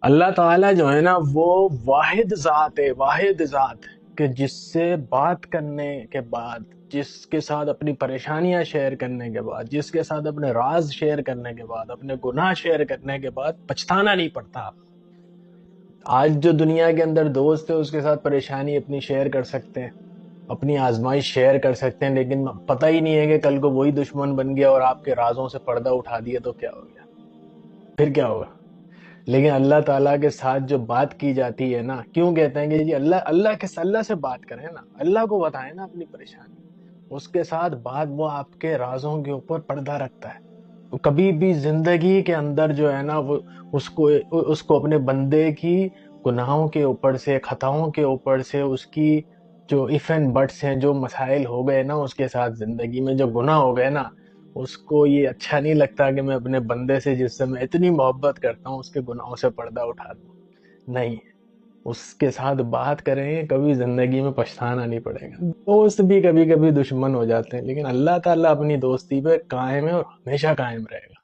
اللہ تعالیٰ جو ہے نا وہ واحد ذات ہے، واحد ذات کہ جس سے بات کرنے کے بعد، جس کے ساتھ اپنی پریشانیاں شیئر کرنے کے بعد، جس کے ساتھ اپنے راز شیئر کرنے کے بعد، اپنے گناہ شیئر کرنے کے بعد پچھتانا نہیں پڑتا۔ آج جو دنیا کے اندر دوست ہے اس کے ساتھ پریشانی اپنی شیئر کر سکتے ہیں، اپنی آزمائش شیئر کر سکتے ہیں، لیکن پتہ ہی نہیں ہے کہ کل کو وہی دشمن بن گیا اور آپ کے رازوں سے پردہ اٹھا دیا تو کیا ہو گیا، پھر کیا ہوگا۔ لیکن اللہ تعالیٰ کے ساتھ جو بات کی جاتی ہے نا، کیوں کہتے ہیں کہ جی اللہ سے بات کریں نا، اللہ کو بتائیں نا اپنی پریشانی، اس کے ساتھ بات، وہ آپ کے رازوں کے اوپر پردہ رکھتا ہے۔ وہ کبھی بھی زندگی کے اندر جو ہے نا وہ اس کو اپنے بندے کی گناہوں کے اوپر سے، خطاؤں کے اوپر سے، اس کی جو ایف اینڈ بٹس ہیں، جو مسائل ہو گئے نا اس کے ساتھ، زندگی میں جو گناہ ہو گئے نا، اس کو یہ اچھا نہیں لگتا کہ میں اپنے بندے سے جس سے میں اتنی محبت کرتا ہوں اس کے گناہوں سے پردہ اٹھا دوں۔ نہیں، اس کے ساتھ بات کریں گے، کبھی زندگی میں پچھتانا نہیں پڑے گا۔ دوست بھی کبھی کبھی دشمن ہو جاتے ہیں، لیکن اللہ تعالیٰ اپنی دوستی پہ قائم ہے اور ہمیشہ قائم رہے گا۔